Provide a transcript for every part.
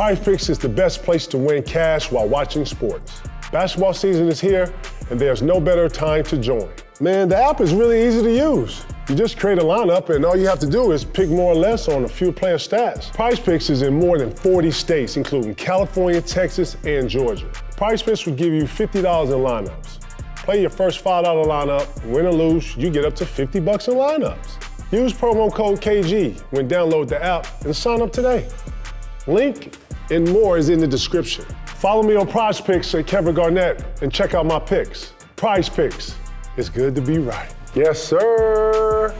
PrizePicks is the best place to win cash while watching sports. Basketball season is here, and there's no better time to join. Man, the app is really easy to use. You just create a lineup, and all you have to do is pick more or less on a few player stats. PrizePicks is in more than 40 states, including California, Texas, and Georgia. PrizePicks will give you $50 in lineups. Play your first $5 lineup, win or lose, you get up to $50 in lineups. Use promo code KG when download the app and sign up today. Link and more is in the description. Follow me on PrizePicks at Kevin Garnett and check out my picks. PrizePicks, it's good to be right. Yes, sir.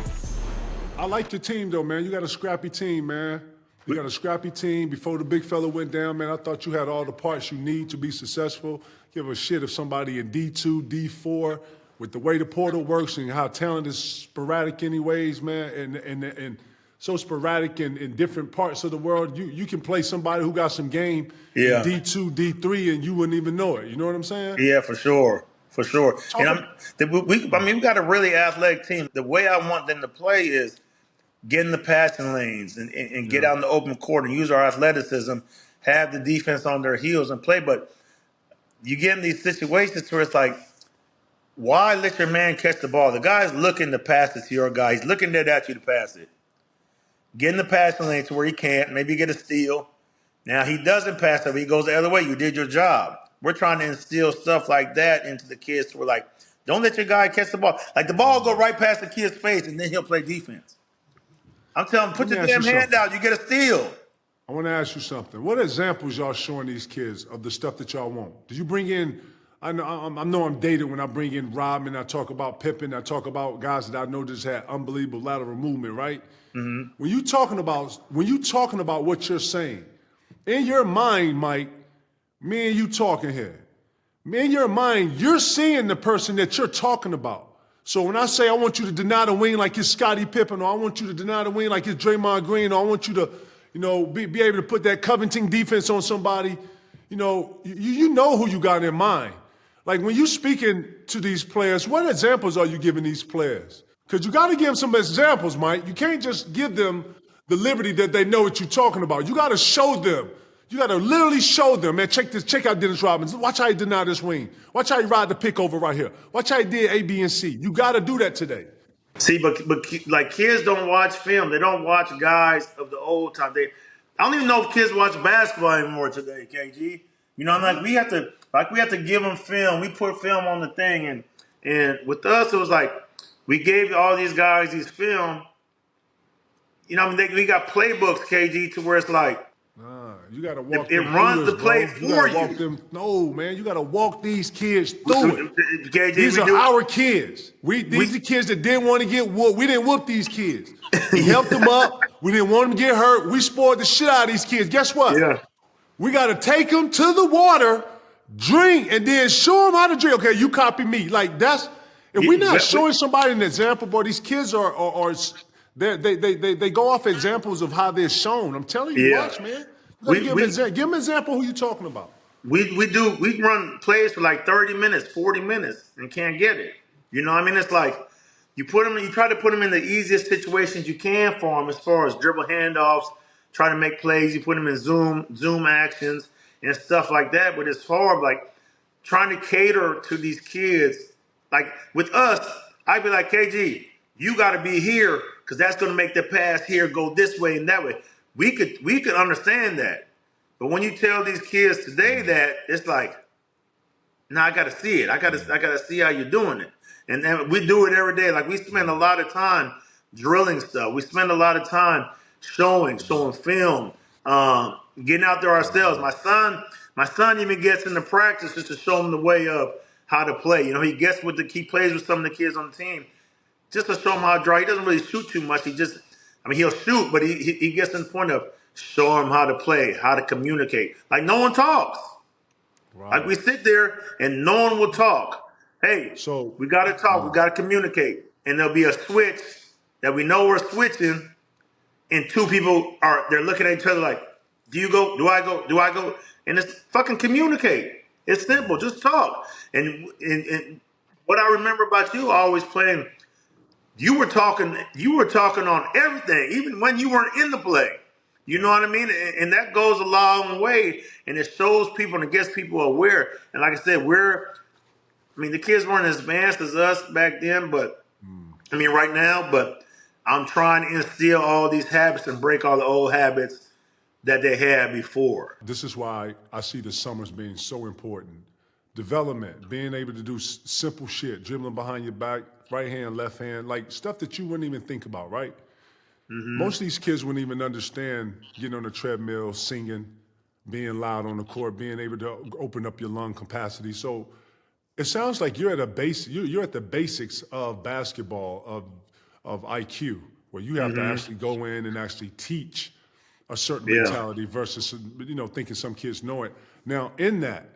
I like your team, though, man. You got a scrappy team, man. You got a scrappy team. Before the big fella went down, man, I thought you had all the parts you need to be successful. Give a shit if somebody in D2, D4, with the way the portal works and how talent is sporadic anyways, man, and so sporadic in different parts of the world. You can play somebody who got some game in D2, D3, and you wouldn't even know it. You know what I'm saying? Yeah, for sure. For sure. And we got a really athletic team. The way I want them to play is get in the passing lanes and get out in the open court and use our athleticism, have the defense on their heels and play. But you get in these situations where it's like, why let your man catch the ball? The guy's looking to pass it to your guy. He's looking dead at you to pass it. Get in the passing lane to where he can't. Maybe get a steal. Now, he doesn't pass it. He goes the other way. You did your job. We're trying to instill stuff like that into the kids. We're like, don't let your guy catch the ball. Like, the ball go right past the kid's face, and then he'll play defense. I'm telling him, put your damn hand out. You get a steal. I want to ask you something. What examples y'all showing these kids of the stuff that y'all want? Did you bring in – I know I'm dated when I bring in Rodman. I talk about Pippen. I talk about guys that I know just had unbelievable lateral movement, right? Mm-hmm. When you talking about what you're saying, in your mind, Mike, me and you talking here. In your mind, you're seeing the person that you're talking about. So when I say I want you to deny the wing like it's Scottie Pippen, or I want you to deny the wing like it's Draymond Green, or I want you to, be able to put that Covington defense on somebody, you know who you got in mind. Like, when you speaking to these players, what examples are you giving these players? Because you got to give them some examples, Mike. You can't just give them the liberty that they know what you're talking about. You got to show them. You got to literally show them, man, check out Dennis Rodman. Watch how he denied this wing. Watch how he ride the pick over right here. Watch how he did A, B, and C. You got to do that today. See, but like, kids don't watch film. They don't watch guys of the old time. I don't even know if kids watch basketball anymore today, KG. I'm like, we have to give them film. We put film on the thing, and with us, it was like we gave all these guys these film. We got playbooks, KG, to where it's like, you got to walk it runs the play for you. No, man, you got to walk these kids through it. KG, these are our kids. These are kids that didn't want to get whooped. We didn't whoop these kids. We helped them up. We didn't want them to get hurt. We spoiled the shit out of these kids. Guess what? Yeah. We got to take them to the water, drink, and then show them how to drink. Okay, you copy me. Like, if we're not showing somebody an example, boy, these kids they go off examples of how they're shown. I'm telling you, watch, man. Give them an example who you're talking about. We run plays for like 30 minutes, 40 minutes, and can't get it. It's like you try to put them in the easiest situations you can for them, as far as dribble handoffs, try to make plays. You put them in zoom actions and stuff like that. But as far as like trying to cater to these kids, like with us, I'd be like, KG, you got to be here because that's going to make the pass here go this way and that way. We could understand that. But when you tell these kids today that, it's like, nah, I got to see it. I got to see how you're doing it. And we do it every day. Like, we spend a lot of time drilling stuff. We spend a lot of time showing film, getting out there ourselves. My son even gets into practice just to show him the way of how to play. He plays with some of the kids on the team just to show him how to draw. He doesn't really shoot too much. He'll shoot, but he gets to the point of show him how to play, how to communicate. Like, no one talks. Right. Like, we sit there and no one will talk. Hey, so we got to talk. We got to communicate. And there'll be a switch that we know we're switching, and two people they're looking at each other like, do you go? Do I go? Do I go? And it's fucking communicate. It's simple. Just talk. And what I remember about you always playing, you were talking on everything, even when you weren't in the play. You know what I mean? And that goes a long way, and it shows people and it gets people aware. And like I said, the kids weren't as advanced as us back then, but right now, but I'm trying to instill all these habits and break all the old habits that they had before. This is why I see the summers being so important. Development, being able to do simple shit, dribbling behind your back, right hand, left hand, like stuff that you wouldn't even think about, right? Most of these kids wouldn't even understand getting on the treadmill, singing, being loud on the court, being able to open up your lung capacity. So it sounds like you're at you're at the basics of basketball, of IQ, where you have to actually go in and actually teach a certain mentality versus, thinking some kids know it. Now, in that,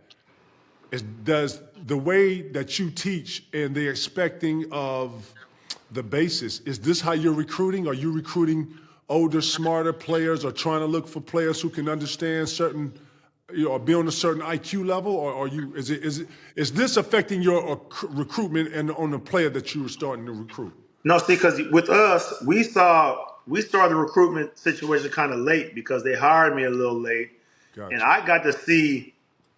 does the way that you teach and the expecting of the basis, is this how you're recruiting? Are you recruiting older, smarter players, or trying to look for players who can understand certain, or be on a certain IQ level, or are you? Is this affecting your recruitment and on the player that you were starting to recruit? No, see, because with us, we started the recruitment situation kind of late because they hired me a little late, and I got to see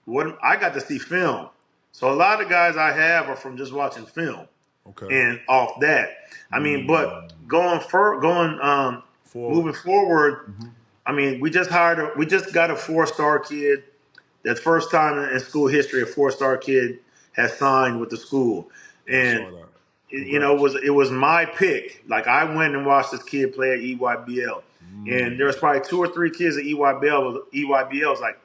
film. So a lot of guys I have are from just watching film. Okay. And off that, but moving forward, we just got a 4-star kid. That's first time in school history a 4-star kid has signed with the school, and it was my pick. Like, I went and watched this kid play at EYBL, and there was probably 2 or 3 kids at EYBL. EYBL was like,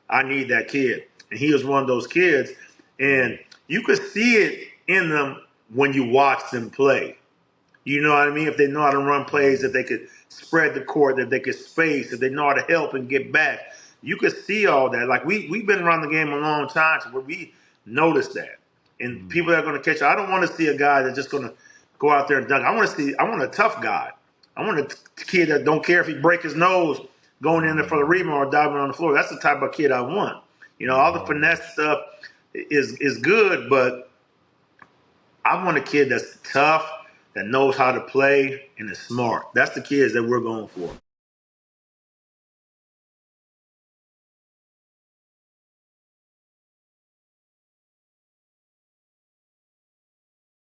I need that kid, and he was one of those kids, and you could see it in them when you watch them play. You know what I mean? If they know how to run plays, if they could spread the court, if they could space, if they know how to help and get back, you could see all that. Like, we've been around the game a long time, so we notice that. And people that are going to catch it. I don't want to see a guy that's just going to go out there and dunk. I want a tough guy. I want a kid that don't care if he break his nose going in there for the rebound or diving on the floor. That's the type of kid I want. All the finesse stuff is good, but I want a kid that's tough, that knows how to play, and is smart. That's the kids that we're going for.